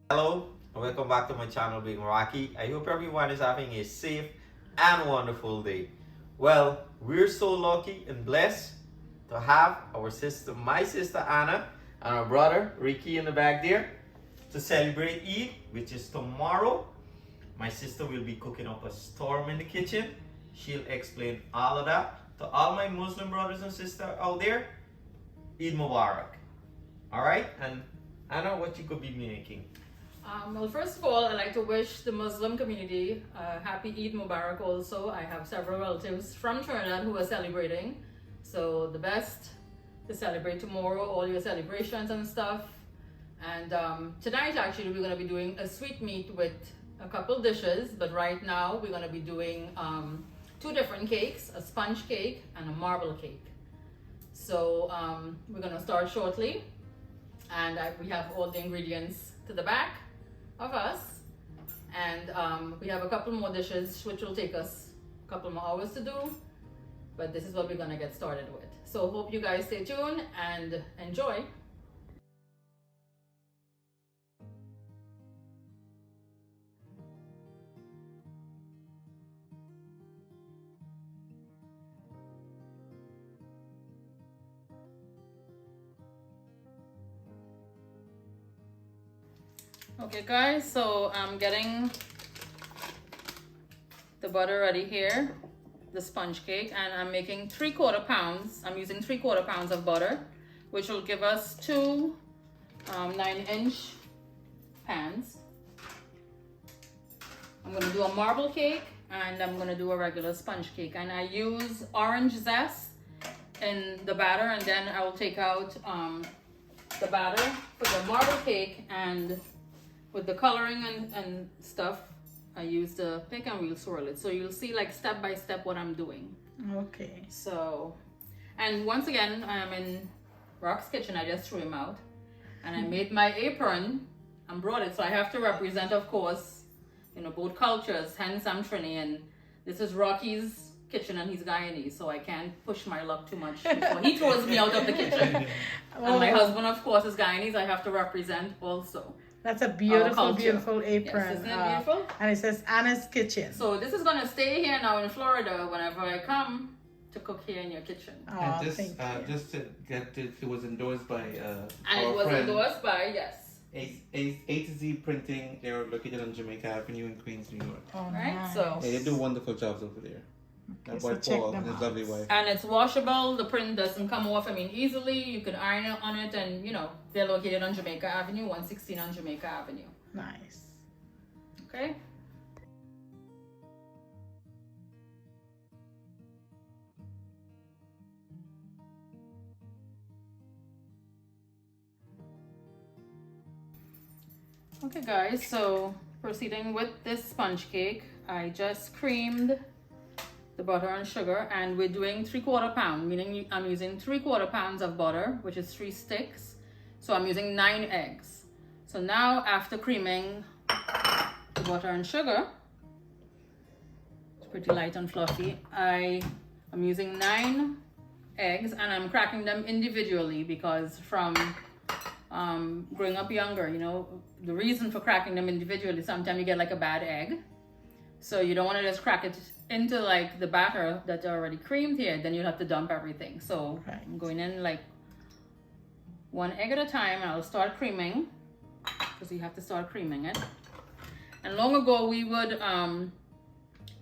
Hello, and welcome back to my channel, Being Rocky. I hope everyone is having a safe and wonderful day. Well, we're so lucky and blessed to have my sister Anna, and our brother Ricky in the back there to celebrate Eid, which is tomorrow. My sister will be cooking up a storm in the kitchen. She'll explain all of that to all my Muslim brothers and sisters out there. Eid Mubarak. All right, and Anna, what you could be making? Well, first of all, I'd like to wish the Muslim community happy Eid Mubarak also. I have several relatives from Trinidad who are celebrating. So the best to celebrate tomorrow, all your celebrations and stuff. And tonight, actually, we're going to be doing a sweet meat with a couple dishes. But right now, we're going to be doing two different cakes, a sponge cake and a marble cake. So we're going to start shortly. And we have all the ingredients to the back of us, and we have a couple more dishes which will take us a couple more hours to do, but this is what we're gonna get started with. So hope you guys stay tuned and enjoy. Okay guys, so I'm getting the butter ready here, the sponge cake, and I'm making 3/4 pounds. I'm using 3/4 pounds of butter, which will give us two 9-inch pans. I'm gonna do a marble cake and I'm gonna do a regular sponge cake, and I use orange zest in the batter, and then I will take out the batter for the marble cake, and with the coloring and stuff, I use the pick and wheel swirl it. So you'll see like step by step what I'm doing. Okay. So, and once again, I'm in Rock's kitchen. I just threw him out. And I made my apron and brought it. So I have to represent, of course, you know, both cultures. Hence I'm Trini, and this is Rocky's kitchen and he's Guyanese. So I can't push my luck too much before he throws me out of the kitchen. And my husband, of course, is Guyanese. I have to represent also. That's a beautiful, beautiful apron. Yes, isn't it beautiful? And it says Anna's Kitchen. So this is gonna stay here now in Florida whenever I come to cook here in your kitchen. Oh, And thank you. just to get it was endorsed by And our it was friend endorsed by, yes. A to Z Printing. They're located on Jamaica Avenue in Queens, New York. Oh, Right, nice. so- Yeah, they do wonderful jobs over there. Okay, That so boy check Paul them and his out. lovely wife. And it's washable. The print doesn't come off, I mean, easily. You can iron it on it, and you know, they're located on Jamaica Avenue, 116 on Jamaica Avenue. Nice. Okay? Okay guys, so proceeding with this sponge cake, I just creamed the butter and sugar, and we're doing 3/4 pound, meaning I'm using 3/4 pounds of butter, which is 3 sticks. So I'm using 9 eggs. So now after creaming the butter and sugar, it's pretty light and fluffy, I'm using 9 eggs, and I'm cracking them individually because from growing up younger, you know, the reason for cracking them individually, sometimes you get like a bad egg. So you don't want to just crack it into like the batter that's already creamed here, then you'll have to dump everything. So Right. I'm going in like 1 egg at a time, and I'll start creaming because you have to start creaming it. And long ago we would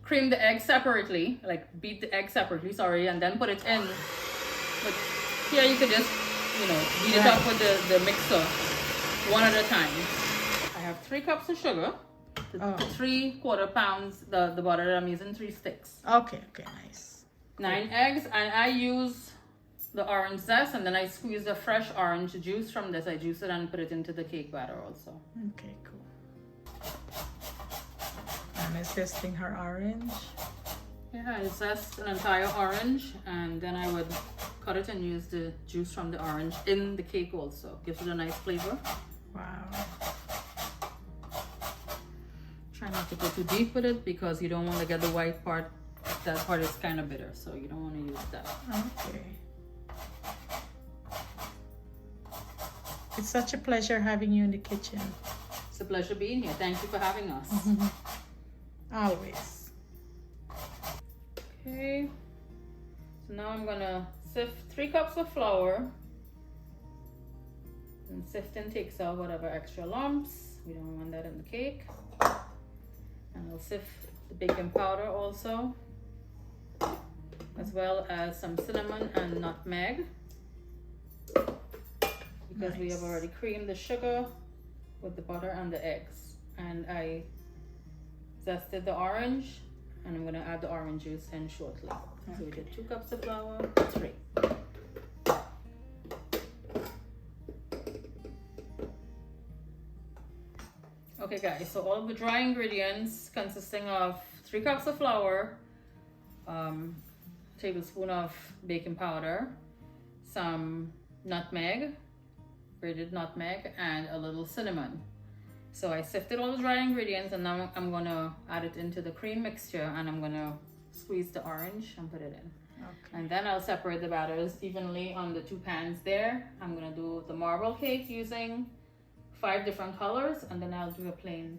cream the egg separately, like beat the egg separately, sorry, and then put it in. But here you could just, you know, beat it up with the mixer one at a time. I have 3 cups of sugar, the 3/4 pounds, the butter that I'm using, 3 sticks. Okay, nice. 9 eggs, and I use the orange zest, and then I squeeze the fresh orange juice from this. I juice it and put it into the cake batter also. Okay, cool. Anna's testing her orange. Yeah, I zest an entire orange, and then I would cut it and use the juice from the orange in the cake also. Gives it a nice flavor. Wow. Try not to go too deep with it because you don't want to get the white part. That part is kind of bitter, so you don't want to use that. Okay. It's such a pleasure having you in the kitchen. It's a pleasure being here. Thank you for having us. Always. Okay. So now I'm gonna sift 3 cups of flour. And sifting takes out whatever extra lumps. We don't want that in the cake. And I'll sift the baking powder also, as well as some cinnamon and nutmeg, because we have already creamed the sugar with the butter and the eggs. And I zested the orange, and I'm going to add the orange juice in shortly. So we did 2 cups of flour, 3. Okay guys, so all of the dry ingredients consisting of 3 cups of flour, tablespoon of baking powder, some nutmeg, grated nutmeg, and a little cinnamon. So I sifted all the dry ingredients, and now I'm gonna add it into the cream mixture, and I'm gonna squeeze the orange and put it in. Okay. And then I'll separate the batters evenly on the 2 pans there. I'm gonna do the marble cake using 5 different colors, and then I'll do a plain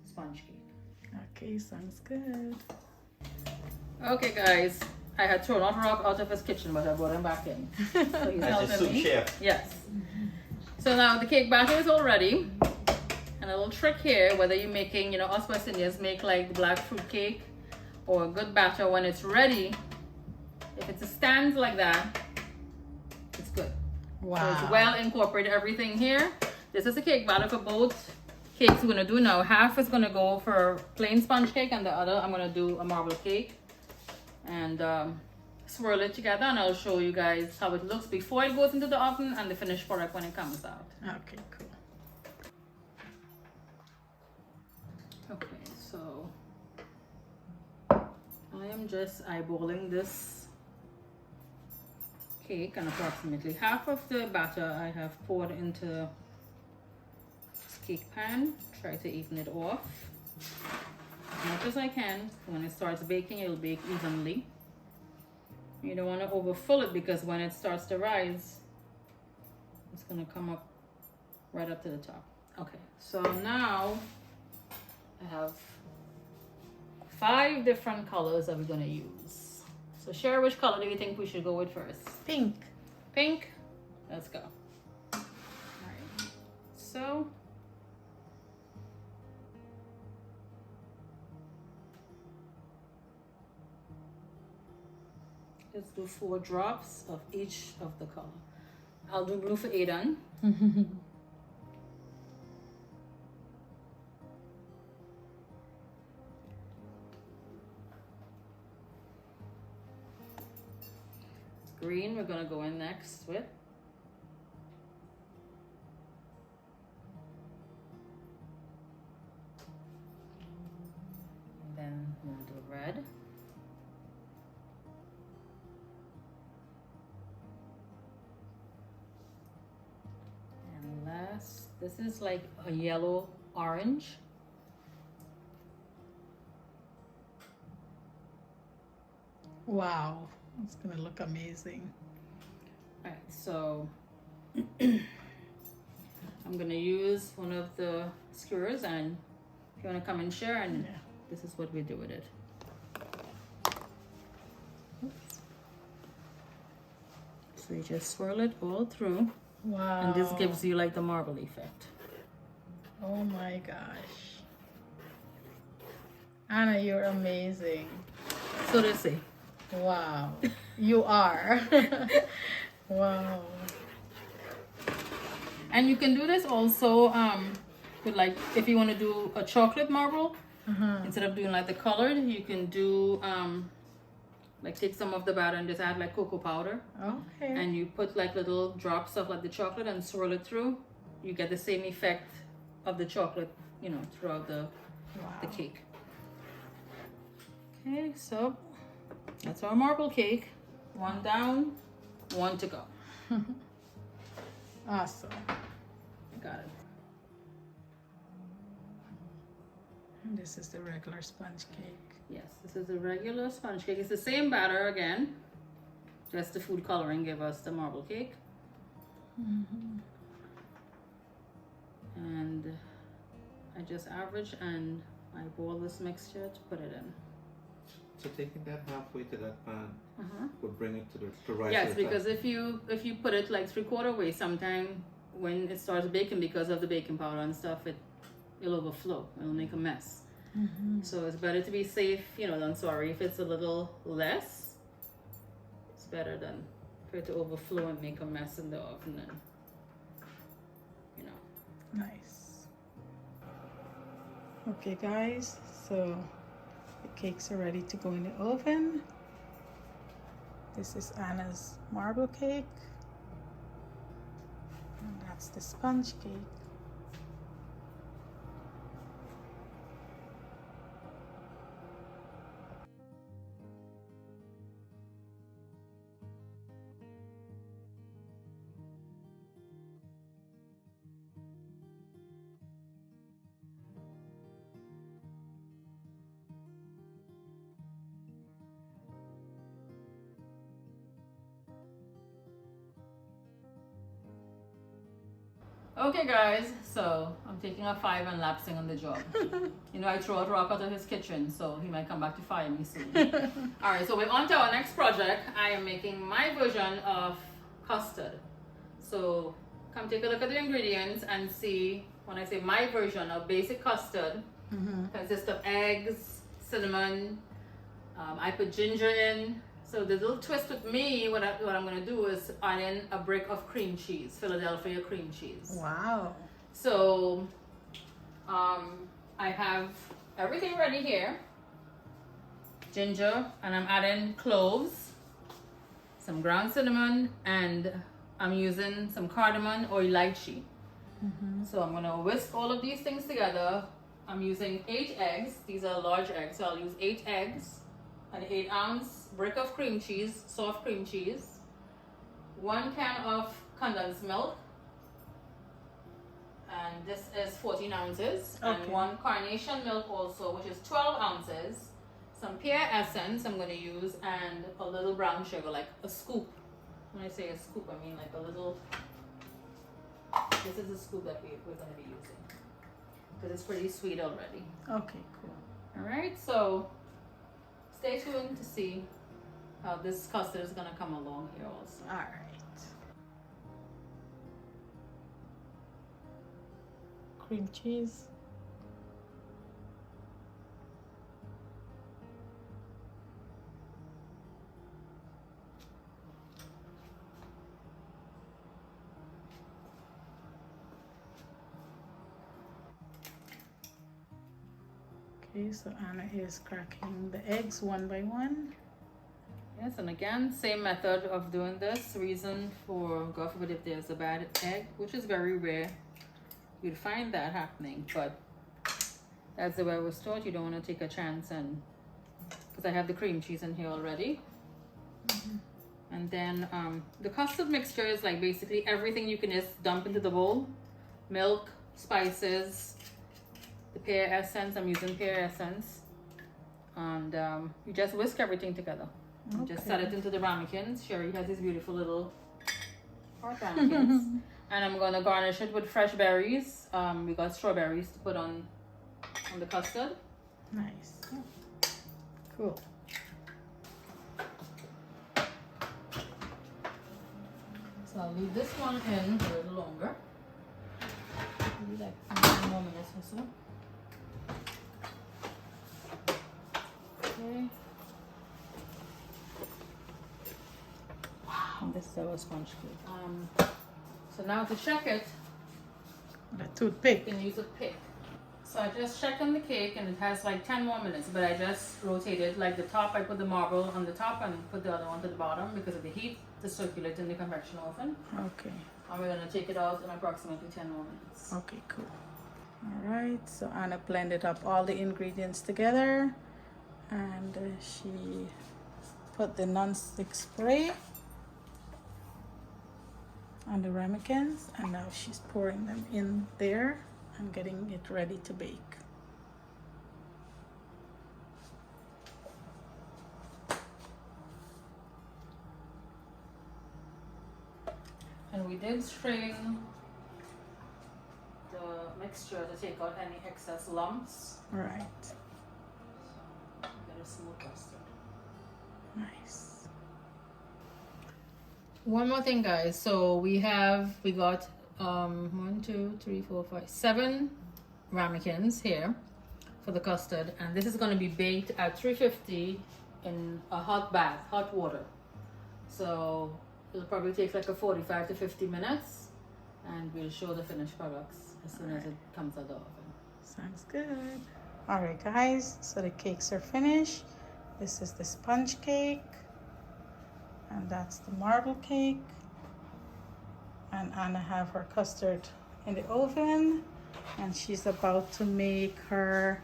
sponge cake. Okay, sounds good. Okay guys, I had thrown out Rob out of his kitchen, but I brought him back in. So he's As a helping sous me. chef. Yes. So now the cake batter is all ready. And a little trick here, whether you're making, us West Indians make like the black fruit cake or a good batter, when it's ready, if it stands like that, it's good. Wow. So it's well incorporated everything here. This is a cake batter for both cakes we're gonna do now. Half is gonna go for plain sponge cake, and the other I'm gonna do a marble cake. And swirl it together, and I'll show you guys how it looks before it goes into the oven and the finished product when it comes out. Okay, cool. Okay, so I am just eyeballing this cake, and approximately half of the batter I have poured into this cake pan. Try to even it off as much as I can. When it starts baking, it'll bake evenly. You don't want to overfill it, because when it starts to rise, it's going to come up right up to the top. Okay, so now I have 5 different colors that we're going to use. So share, which color do you think we should go with first? Pink. Pink? Let's go. Alright, so let's do 4 drops of each of the color. I'll do blue for Aidan. Green we're gonna go in next with. And then we'll do red. And last, this is like a yellow orange. Wow, it's gonna look amazing. Alright, so I'm gonna use one of the skewers, and if you wanna come and share, and Yeah. this is what we do with it. Oops. So you just swirl it all through, Wow. and this gives you like the marble effect. Oh my gosh. Anna, you're amazing. So they say. Wow. You are. Wow. And you can do this also with, like, if you want to do a chocolate marble, instead of doing like the colored, you can do like take some of the batter and just add like cocoa powder, Okay. and you put like little drops of like the chocolate and swirl it through. You get the same effect of the chocolate, throughout the Wow. cake. Okay, so that's our marble cake. 1 down, 1 to go. Awesome. Got it. And this is the regular sponge cake. Yes, this is a regular sponge cake. It's the same batter again. Just the food coloring give us the marble cake. And I just average and I boil this mixture to put it in. So taking that halfway to that pan Uh-huh. would bring it to the rise Yes, to the because top. if you put it like 3/4 way, sometime when it starts baking, because of the baking powder and stuff, it'll overflow. It'll make a mess. So it's better to be safe, than sorry. If it's a little less, it's better than for it to overflow and make a mess in the oven. And Nice. Okay, guys, so the cakes are ready to go in the oven. This is Anna's marble cake, and that's the sponge cake. Okay, guys, so I'm taking a 5 and lapsing on the job. I throw out rock out of his kitchen, so he might come back to fire me soon. All right, so we're on to our next project. I am making my version of custard. So come take a look at the ingredients and see, when I say my version of basic custard, consists of eggs, cinnamon, I put ginger in. So the little twist with me, what I'm going to do is add in a brick of cream cheese, Philadelphia cream cheese. Wow. So I have everything ready here. Ginger, and I'm adding cloves, some ground cinnamon, and I'm using some cardamom or elaichi. So I'm going to whisk all of these things together. I'm using 8 eggs. These are large eggs, so I'll use 8 eggs. An 8-ounce brick of cream cheese, soft cream cheese, 1 can of condensed milk, and this is 14 ounces, and 1 carnation milk also, which is 12 ounces, some pear essence I'm going to use, and a little brown sugar, like a scoop. When I say a scoop, I mean like a little, this is the scoop that we're going to be using, because it's pretty sweet already. Okay, cool. All right, so stay tuned to see how this custard is gonna come along here also. All right. Cream cheese. Okay, so Anna is cracking the eggs one by one. Yes, and again, same method of doing this. Reason for, God forbid, if there's a bad egg, which is very rare, you'd find that happening, but that's the way I was taught. You don't want to take a chance, and because I have the cream cheese in here already. And then the custard mixture is like basically everything you can just dump into the bowl. Milk, spices, the pear essence. I'm using pear essence. And you just whisk everything together. And just set it into the ramekins. Sherry has these beautiful little heart ramekins. And I'm going to garnish it with fresh berries. We got strawberries to put on the custard. Nice. Cool. So I'll leave this one in a little longer. Maybe like 10 more minutes or so. Okay. And this is our sponge cake. So now to check it, The toothpick. you can use a pick. So I just checked on the cake and it has like 10 more minutes, but I just rotated like the top. I put the marble on the top and put the other one to the bottom because of the heat to circulate in the convection oven. Okay. And we're gonna take it out in approximately 10 more minutes. Okay, cool. All right, so Anna blended up all the ingredients together, and she put the non-stick spray on the ramekins, and now she's pouring them in there and getting it ready to bake. And we did strain my mixture to take out any excess lumps. Right. Get a smooth custard. Nice. One more thing, guys. So we got 1, 2, 3, 4, 5, 7 ramekins here for the custard, and this is going to be baked at 350 in a hot bath, hot water. So it'll probably take like a 45 to 50 minutes, and we'll show the finished products as soon as it comes out of the oven. Sounds good. All right, guys. So the cakes are finished. This is the sponge cake, and that's the marble cake. And Anna have her custard in the oven, and she's about to make her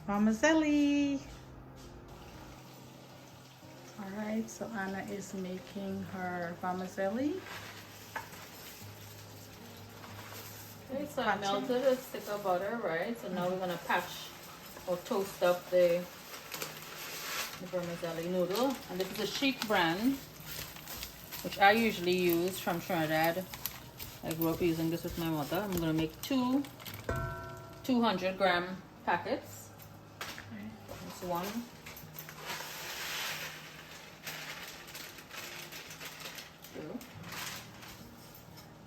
vermicelli. All right, so Anna is making her vermicelli. Okay, so I melted a stick of butter, right? So now we're gonna patch or toast up the vermicelli noodle. And this is a Chic brand, which I usually use from Trinidad. I grew up using this with my mother. I'm gonna make 2 200-gram packets. That's 1. 2.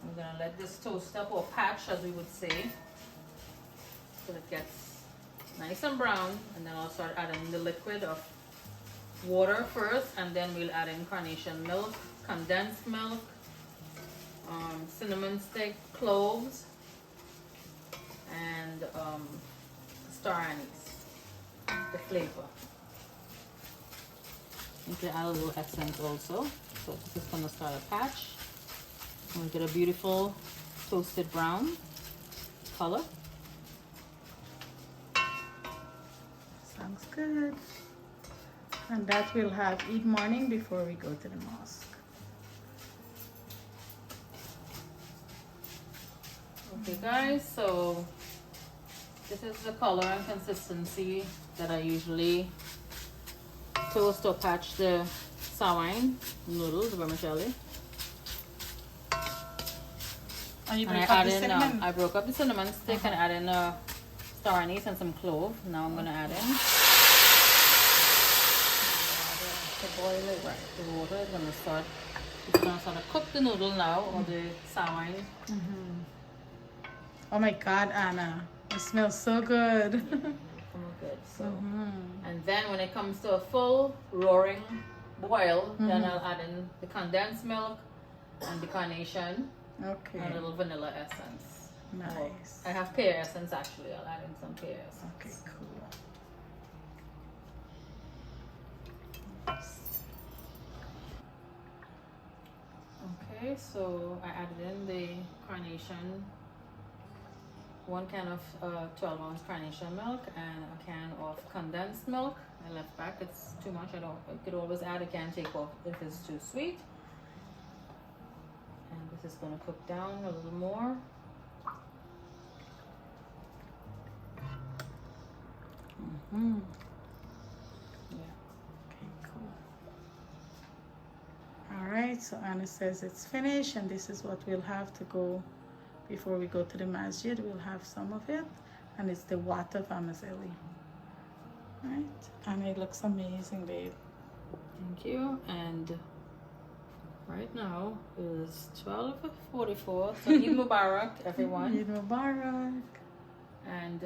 I'm gonna let this toast up, or patch as we would say, so it gets nice and brown, and then I'll start adding the liquid of water first, and then we'll add in carnation milk, condensed milk, cinnamon stick, cloves, and star anise, the flavor. You can add a little essence also. So this is gonna start a patch. I'm gonna get a beautiful toasted brown color. Sounds good. And that we'll have eat morning before we go to the mosque. Okay guys, so this is the color and consistency that I usually toast or patch the sawine noodles, the vermicelli. And you And I break up add the in, cinnamon? I broke up the cinnamon stick and add in star anise and some clove. Now I'm gonna add in to boil it. Right, the water is gonna start. It's gonna sort of cook the noodle now, or the sawine. Oh my God, Anna. It smells so good. Good. So, and then when it comes to a full roaring boil, then I'll add in the condensed milk and the carnation Okay. and a little vanilla essence. Nice. I have pear essence actually. I'll add in some pear essence. Okay, cool. Okay, so I added in the carnation, 1 can of 12-ounce carnation milk and a can of condensed milk. I left back, it's too much. I could always add a can, take off if it's too sweet. And this is going to cook down a little more. Yeah. Okay, cool. All right, so Anna says it's finished, and this is what we'll have to go before we go to the masjid. We'll have some of it, and it's the water vermicelli. Right, and it looks amazing, babe. Thank you. And right now is 12:44. So Eid Mubarak, everyone. Eid Mubarak. And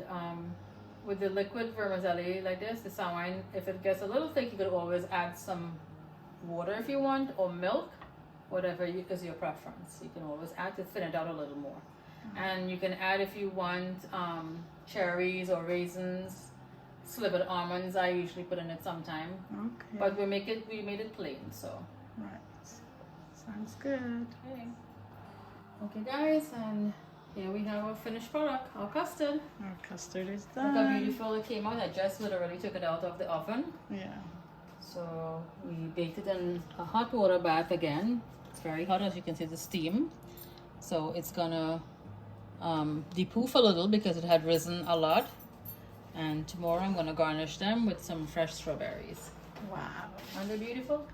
with the liquid vermicelli like this, the sawine, if it gets a little thick, you could always add some water if you want, or milk, whatever is your preference. You can always add to thin it out a little more. And you can add, if you want, cherries or raisins, slivered almonds. I usually put in it sometime, Okay. but we made it plain. So Right. Sounds good. okay guys, and here we have our finished product, our custard. Our custard is Look how done. beautiful it came out. I just literally took it out of the oven. Yeah. So we baked it in a hot water bath again. It's very hot, as you can see the steam. So it's gonna depuff a little because it had risen a lot. And tomorrow I'm gonna garnish them with some fresh strawberries. Wow. Aren't they beautiful?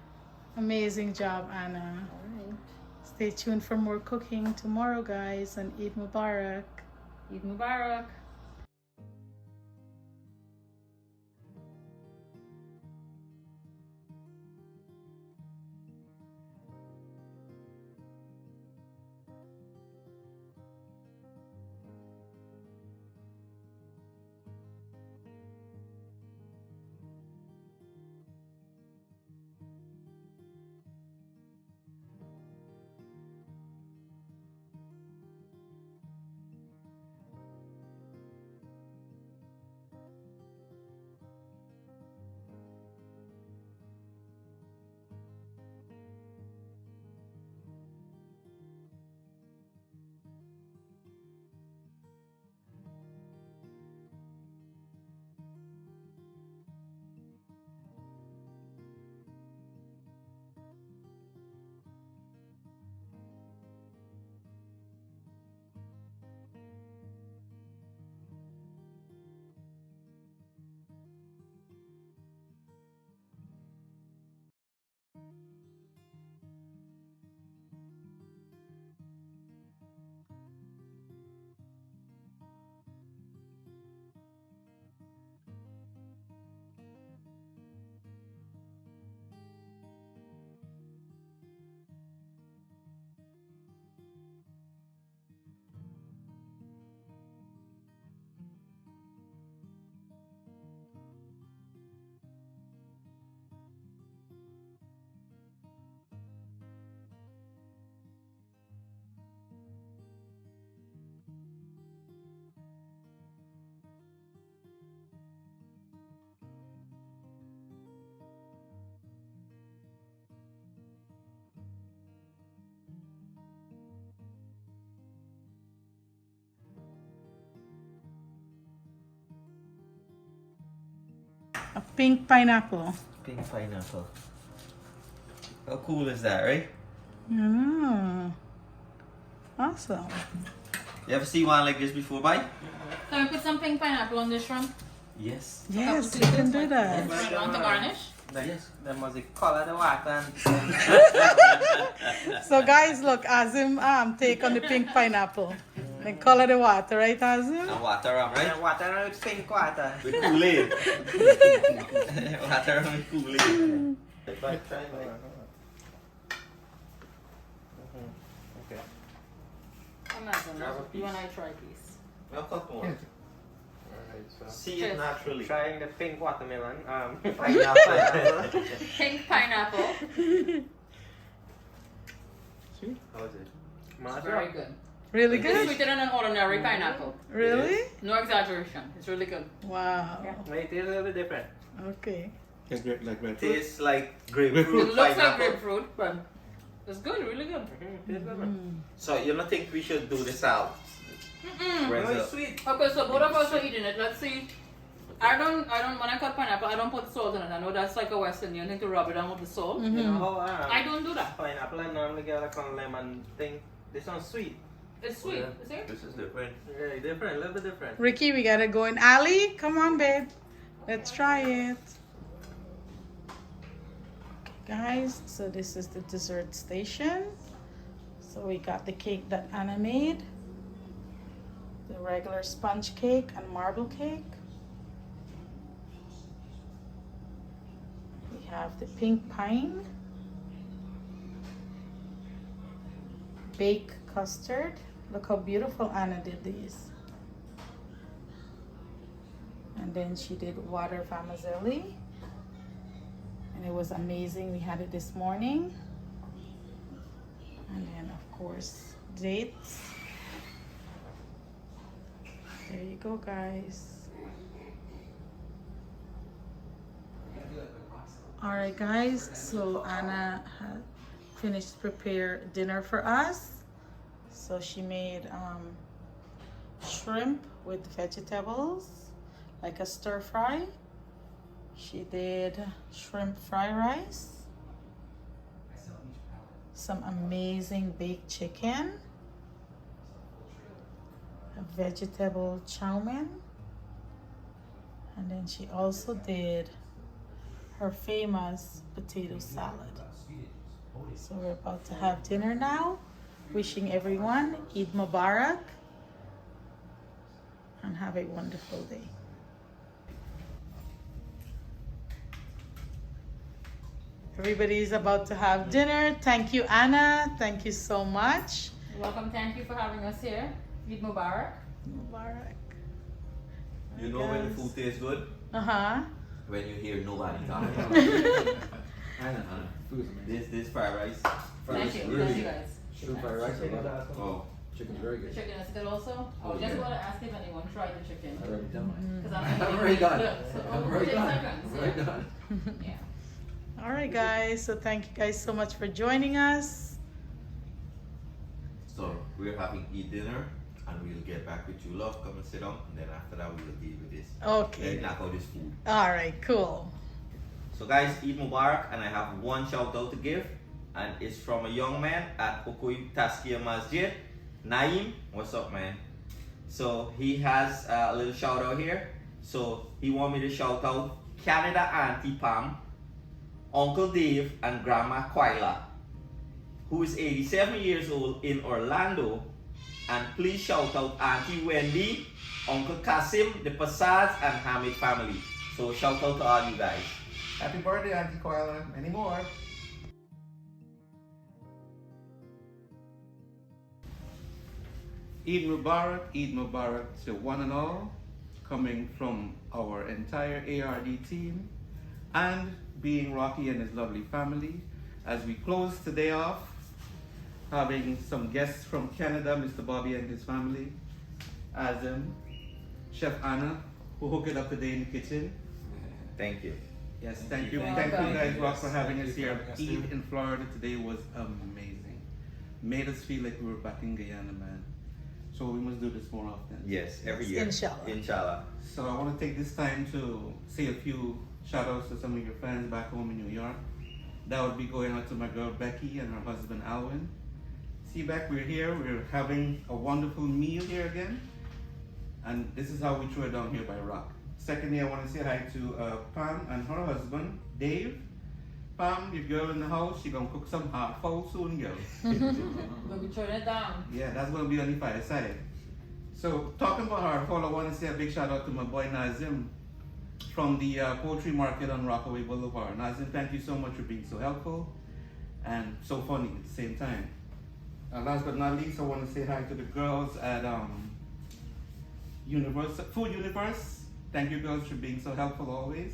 Amazing job, Anna. All right. Stay tuned for more cooking tomorrow, guys, and Eid Mubarak. Eid Mubarak. A pink pineapple. Pink pineapple. How cool is that, right? Mm. Awesome. You ever see one like this before, Mike? Can we put some pink pineapple on this shrimp? Yes. Yes, you can do that. Want to garnish? Yes. The music color the water and So guys, look, Azim take on the pink pineapple. Then color the water, right, Azim? And water rum, right? the water with pink water. With Kool-Aid. Water rum with Kool-Aid. Okay. Imagine, Grab a piece. you and I try these. Well, cut more. Alright, so See it naturally. trying the pink watermelon. Pineapple. Pink pineapple. Sweet. How is it? It's very good. Really It's good? sweeter than an ordinary pineapple. Really? No exaggeration. It's really good. Wow. It is a little bit different. Okay. Like grapefruit. Tastes like It grapefruit, looks like pineapple. grapefruit, but it's good, really good. It is good, man. So you don't think we should do the salad? Mm-mm. Where's No, it's the- sweet. Okay, so both of us are eating it. Let's see. I don't, when I cut pineapple, I don't put salt in it. I know that's like a Western Union thing to rub it down with the salt. You know how I don't do that. pineapple and normally get like a lemon thing. This one's sweet. It's sweet. Yeah. Is it? This is different. Yeah, different, a little bit different. Ricky, we gotta go in. Ali, come on, babe. Let's try it. Guys, so this is the dessert station. So we got the cake that Anna made, the regular sponge cake and marble cake. We have the pink pine, baked custard. Look how beautiful Anna did these. And then she did water vermicelli. And it was amazing. We had it this morning. And then of course, dates. There you go, guys. All right, guys. So Anna had finished prepare dinner for us. So she made shrimp with vegetables, like a stir fry. She did shrimp fried rice, some amazing baked chicken, a vegetable chow mein, and then she also did her famous potato salad. So we're about to have dinner now. Wishing everyone Eid Mubarak. and have a wonderful day. Everybody is about to have dinner. Thank you, Anna. Thank you so much. You're welcome. Thank you for having us here. Eid Mubarak. Mubarak. You know when the food tastes good? Uh-huh. When you hear nobody talking. I know. Food's amazing. This fried rice. Thank you. really Thank you good. guys. Chicken fried rice. I love it. Oh, Chicken's very The good. chicken is good also. I was Oh, just yeah. going to ask if anyone tried the chicken. I already done mine. Because I'm already done. So, I'm already 10 done. seconds. I'm already done. Yeah. All right, guys. So thank you guys so much for joining us. so we're having eat dinner, and we'll get back with you. Love, come and sit down, and then after that we'll deal with this. Okay. Let's knock out this food. All right, cool. So guys, Eid Mubarak, and I have one shout out to give, and it's from a young man at Okoi Taskia Masjid, Naim. What's up, man? So he has a little shout out here. So he want me to shout out Canada Auntie Pam, Uncle Dave, and Grandma Quila, who is 87 years old in Orlando. And please shout out Auntie Wendy, Uncle Kasim, the Passads, and Hamid family. So shout out to all you guys. Happy birthday, Auntie Koala. Many more. Eid Mubarak to one and all, coming from our entire ARD team and being Rocky and his lovely family. As we close today off, having some guests from Canada, Mr. Bobby and his family, Azim, Chef Anna, who hooked it up today in the kitchen. Thank you. Yes, Thank thank you. you. Thank Thank you. you guys, Rock, for Yes, having thank us you for here. having us Eid here. in Florida today was amazing. Made us feel like we were back in Guyana, man. So we must do this more often. Yes, every Yes, year. inshallah. Inshallah. So I want to take this time to say a few shout outs to some of your friends back home in New York. That would be going out to my girl Becky and her husband Alwyn. See, Beck, we're here. We're having a wonderful meal here again. And this is how we throw it down here by Rock. Secondly, I want to say hi to Pam and her husband, Dave. Pam, your girl in the house, she gonna cook some hot fowl soon, girl. We'll be turning it down. Yeah, that's gonna be on the fireside. So, talking about hard fowl, I want to say a big shout out to my boy Nazim from the poultry market on Rockaway Boulevard. Nazim, thank you so much for being so helpful and so funny at the same time. And last but not least, I want to say hi to the girls at Food Universe. Thank you girls for being so helpful always.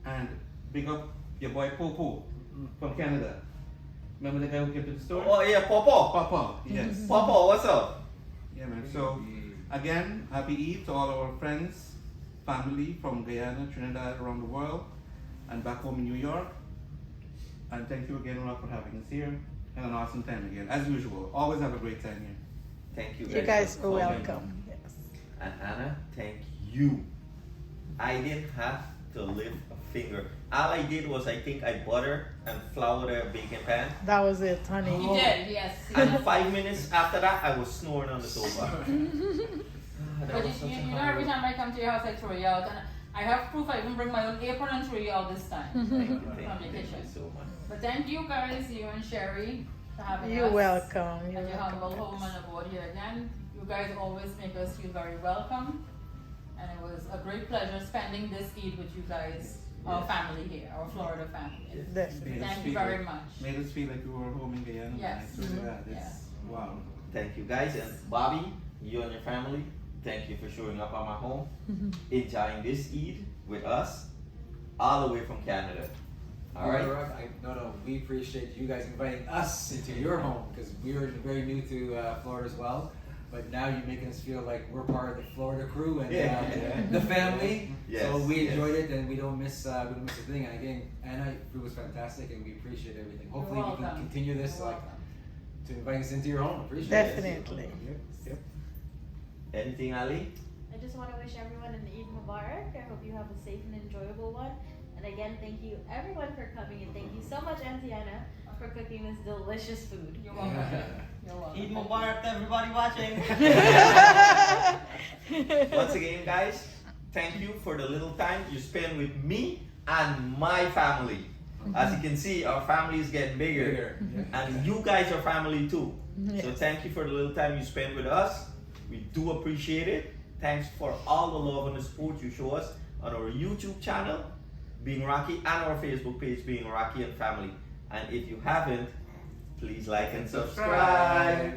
And big up your boy Popo from Canada. Remember the guy who came to the store? Oh yeah, Popo. Papa, yes. Popo, what's up? Yeah, man. So, again, happy Eid to all our friends, family from Guyana, Trinidad, around the world, and back home in New York. And thank you again, Rock, for having us here. And an awesome time again. As usual, always have a great time here. Thank you guys. You guys for are coming. welcome. Yes. And Anna, thank you. I didn't have to lift a finger. All I did was I think I butter and flour the baking pan. That was it, honey. You did, yes. And 5 minutes after that, I was snoring on the sofa. But you know, every time I come to your house, I throw you out. And I have proof I even bring my own apron and throw you out this time. Thank you, From the thank you kitchen. so much. But thank you guys, you and Sherry, for having You're us. welcome. At You're your humble welcome. home and aboard here again. You guys always make us feel very welcome. And it was a great pleasure spending this Eid with you guys, our Yes. family here, our Florida family. Yes. Definitely. Thank you very much. Made us feel like we were home in Guyana. Yes. I swear to Mhm. God, it's wow. Thank you guys. And Bobby, you and your family, thank you for showing up at my home, enjoying this Eid with us, all the way from Canada. All right? No, we appreciate you guys inviting us into your home because we were very new to Florida as well. But now you're making us feel like we're part of the Florida crew and the family. Yes, So we yes. enjoyed it and we don't miss a thing. And again, Anna, it was fantastic and we appreciate everything. Hopefully we can welcome. continue this You're like welcome. to invite us into your home. Appreciate Definitely. it. Yep. Anything, Ali? I just want to wish everyone an Eid Mubarak. I hope you have a safe and enjoyable one. And again, thank you everyone for coming and thank you so much, Auntie Anna, for cooking this delicious food. You're welcome. You're welcome. Eid Mubarak to everybody watching. Once again, guys, thank you for the little time you spend with me and my family. As you can see, our family is getting bigger, and you guys are family too. So Yes. thank you for the little time you spend with us. We do appreciate it. thanks for all the love and the support you show us on our YouTube channel, Being Rocky, and our Facebook page, Being Rocky and Family. And if you haven't, please like and subscribe.